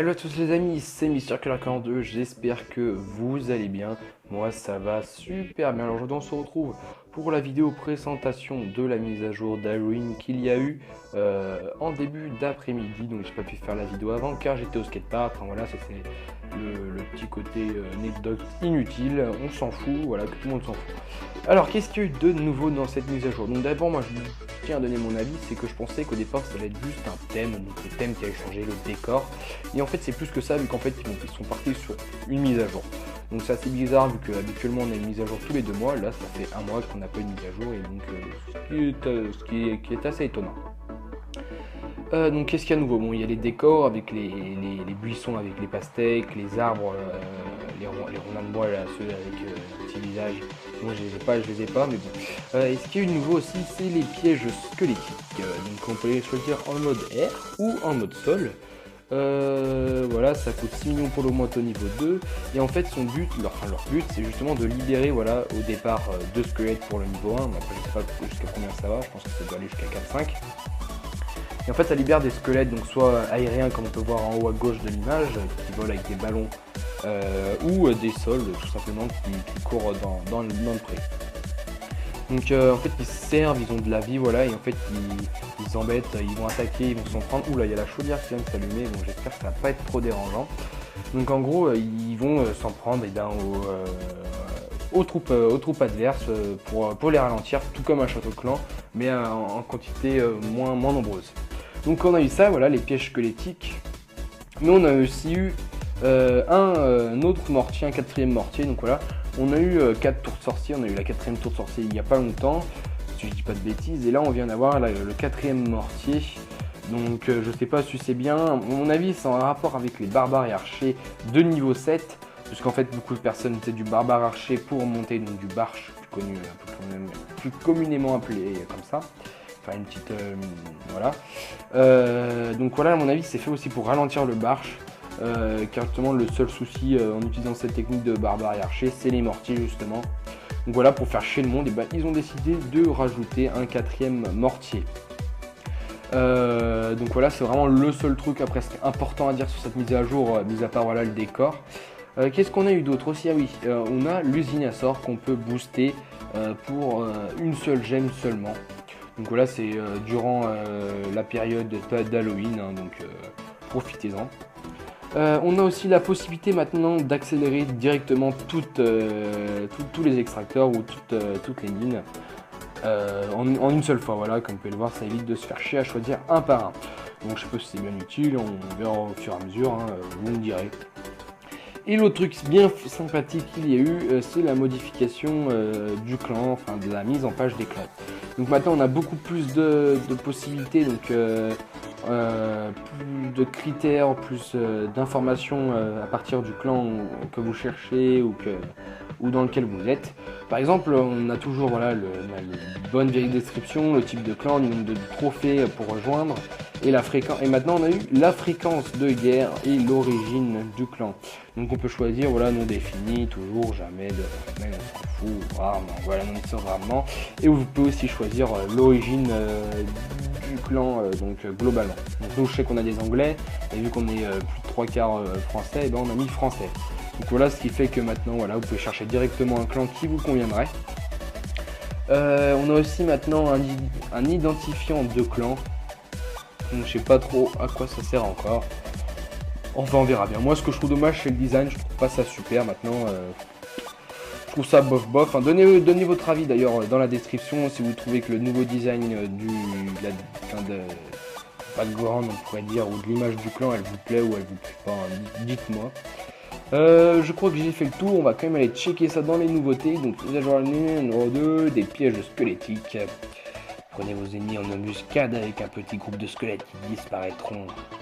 Salut à tous les amis, c'est MrKiller42, j'espère que vous allez bien. Moi ça va super bien. Alors aujourd'hui on se retrouve pour la vidéo présentation de la mise à jour d'Halloween qu'il y a eu en début d'après-midi. Donc j'ai pas pu faire la vidéo avant car j'étais au skatepark. Enfin voilà, c'était le petit côté anecdote inutile, on s'en fout, voilà, que tout le monde s'en fout. Alors qu'est-ce qu'il y a eu de nouveau dans cette mise à jour? Donc d'abord moi je tiens à donner mon avis, c'est que je pensais qu'au départ ça allait être juste un thème, donc le thème qui allait changer, le décor. Et en fait c'est plus que ça vu qu'en fait ils sont partis sur une mise à jour. Donc c'est assez bizarre vu qu'habituellement on a une mise à jour tous les 2 mois, là ça fait un mois qu'on n'a pas une mise à jour et donc ce qui est assez étonnant. Donc qu'est-ce qu'il y a de nouveau? Bon, il y a les décors avec les buissons avec les pastèques, les arbres, les rondins de bois là, ceux avec un petit visage. Moi je les ai pas, mais bon. Et ce qui est nouveau aussi, c'est les pièges squelettiques. Donc on peut les choisir en mode air ou en mode sol. Voilà, ça coûte 6 millions pour l'augmenter au niveau 2. Et en fait leur but c'est justement de libérer voilà, au départ 2 squelettes pour le niveau 1. Mais après je sais pas jusqu'à combien ça va, je pense que ça doit aller jusqu'à 4-5. Et en fait ça libère des squelettes, donc soit aériens comme on peut voir en haut à gauche de l'image, qui volent avec des ballons, ou des sols tout simplement qui courent dans le pré. Donc en fait ils servent, ils ont de la vie, voilà, et en fait ils embêtent, ils vont attaquer, ils vont s'en prendre. Oula, il y a la chaudière qui vient de s'allumer, donc j'espère que ça va pas être trop dérangeant. Donc en gros ils vont s'en prendre aux troupes adverses pour les ralentir, tout comme un château clan, mais en quantité moins nombreuse. Donc on a eu ça, voilà, les pièges squelettiques, mais on a aussi eu un autre mortier, un 4e mortier. Donc voilà, on a eu 4 tours de sorcier, on a eu la 4e tour de sorcier il n'y a pas longtemps, si je dis pas de bêtises, et là on vient d'avoir le 4e mortier. Donc je sais pas si c'est bien, à mon avis c'est en rapport avec les barbares et archers de niveau 7, puisqu'en fait beaucoup de personnes étaient du barbare archer pour monter donc du barche, plus communément appelé comme ça. Enfin une petite voilà. Donc voilà, à mon avis c'est fait aussi pour ralentir le barche, car justement le seul souci en utilisant cette technique de barbare et archer, c'est les mortiers justement. Donc voilà, pour faire chier le monde, et ben, ils ont décidé de rajouter un 4e mortier. Donc voilà, c'est vraiment le seul truc presque important à dire sur cette mise à jour, mis à part voilà, le décor. Qu'est-ce qu'on a eu d'autre aussi? Ah oui, on a l'usine à sort qu'on peut booster pour une seule gemme seulement. Donc voilà, c'est durant la période d'Halloween, hein, donc profitez-en. On a aussi la possibilité maintenant d'accélérer directement tous les extracteurs ou toutes les mines en une seule fois. Voilà, comme vous pouvez le voir, ça évite de se faire chier à choisir un par un. Donc je sais pas si c'est bien utile, on verra au fur et à mesure, hein, vous me direz. Et l'autre truc bien sympathique qu'il y a eu, c'est la modification du clan, enfin de la mise en page des clans. Donc maintenant on a beaucoup plus de possibilités, donc plus de critères, plus d'informations à partir du clan que vous cherchez ou dans lequel vous êtes. Par exemple, on a toujours voilà, la bonne vieille description, le type de clan, le nombre de trophées pour rejoindre, et maintenant on a eu la fréquence de guerre et l'origine du clan. Donc on peut choisir voilà, non défini, toujours, jamais, de la semaine, on s'en fout, rarement, voilà, non défini, rarement. Et vous pouvez aussi choisir l'origine du clan, donc globalement. Donc nous je sais qu'on a des anglais, et vu qu'on est plus de 3 quarts français, et ben, on a mis français. Donc voilà, ce qui fait que maintenant voilà, vous pouvez chercher directement un clan qui vous conviendrait. On a aussi maintenant un identifiant de clan. Donc je sais pas trop à quoi ça sert encore. Enfin on verra bien. Moi ce que je trouve dommage c'est le design, je trouve pas ça super maintenant. Je trouve ça bof bof. Enfin, donnez votre avis d'ailleurs dans la description si vous trouvez que le nouveau design de background on pourrait dire, ou de l'image du clan elle vous plaît ou elle vous plaît pas, hein, dites-moi. Je crois que j'ai fait le tour, on va quand même aller checker ça dans les nouveautés. Donc mise à jour numéro 2, des pièges squelettiques. Prenez vos ennemis en embuscade avec un petit groupe de squelettes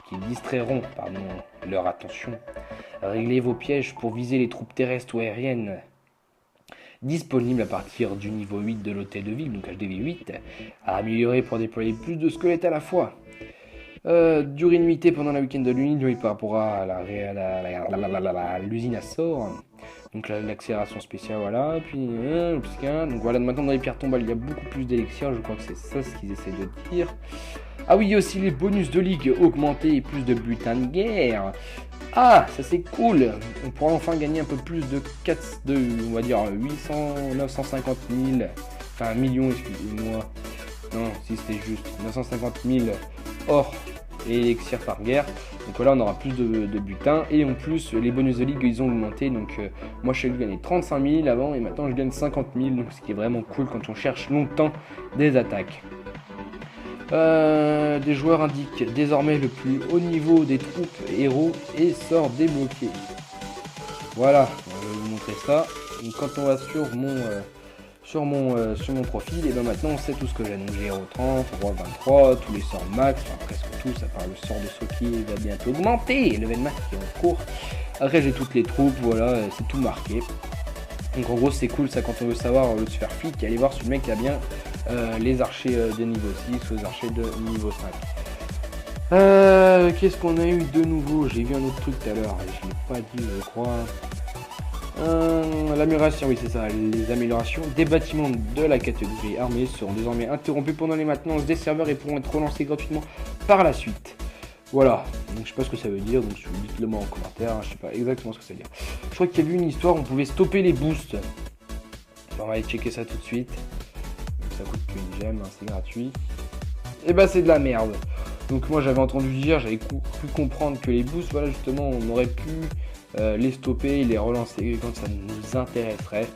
qui distrairont leur attention. Réglez vos pièges pour viser les troupes terrestres ou aériennes. Disponible à partir du niveau 8 de l'hôtel de ville, donc HDV 8, à améliorer pour déployer plus de squelettes à la fois. Durée limitée pendant la week-end de l'Halloween, par rapport à l'usine à sort. Donc l'accélération spéciale, voilà. Puis plus qu'un. Donc voilà, maintenant dans les pierres tombales, il y a beaucoup plus d'élixirs. Je crois que c'est ça ce qu'ils essaient de dire. Ah oui, il y a aussi les bonus de ligue augmentés et plus de butin de guerre. Ah, ça c'est cool. On pourra enfin gagner un peu plus de on va dire 800, 950 000, enfin millions, excusez-moi. Non, si c'était juste 950 000 or et élixir par guerre. Donc voilà, on aura plus de butin. Et en plus, les bonus de ligue, ils ont augmenté. Donc moi, je sais que je gagnais 35 000 avant et maintenant je gagne 50 000. Donc ce qui est vraiment cool quand on cherche longtemps des attaques. Des joueurs indiquent désormais le plus haut niveau des troupes héros et sort débloqué. Voilà, je vais vous montrer ça. Donc, quand on va sur mon profil, et bien maintenant on sait tout ce que j'ai. Donc j'ai héros 30, roi 23, tous les sorts max, enfin presque tous, à part le sort de Soki va bientôt augmenter, level max qui est en cours. Après j'ai toutes les troupes, voilà, c'est tout marqué. Donc en gros c'est cool ça quand on veut savoir le faire flic, aller voir si le mec a bien les archers de niveau 6 ou les archers de niveau 5. Qu'est-ce qu'on a eu de nouveau? J'ai vu un autre truc tout à l'heure, je ne l'ai pas dit je crois. L'amélioration, oui c'est ça, les améliorations des bâtiments de la catégorie armée seront désormais interrompues pendant les maintenances des serveurs et pourront être relancés gratuitement par la suite. Voilà, donc je sais pas ce que ça veut dire, donc dites-le moi en commentaire, je sais pas exactement ce que ça veut dire. Je crois qu'il y a eu une histoire où on pouvait stopper les boosts. On va aller checker ça tout de suite. Donc ça coûte qu'une gemme, hein, c'est gratuit. Et bah c'est de la merde. Donc moi j'avais entendu dire, j'avais cru comprendre que les boosts, voilà justement on aurait pu les stopper et les relancer quand ça nous intéresserait.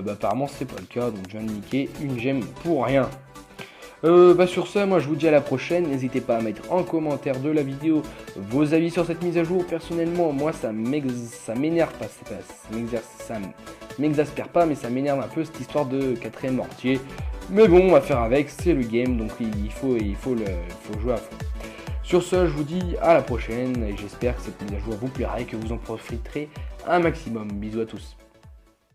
Apparemment c'est pas le cas, donc je viens de niquer une gemme pour rien. Sur ça, moi je vous dis à la prochaine. N'hésitez pas à mettre en commentaire de la vidéo vos avis sur cette mise à jour. Personnellement, moi ça m'énerve pas, ça m'exaspère pas, mais ça m'énerve un peu cette histoire de 4ème mortier. Mais bon, on va faire avec, c'est le game, donc il faut jouer à fond. Sur ce, je vous dis à la prochaine et j'espère que cette mise à jour vous plaira et que vous en profiterez un maximum. Bisous à tous.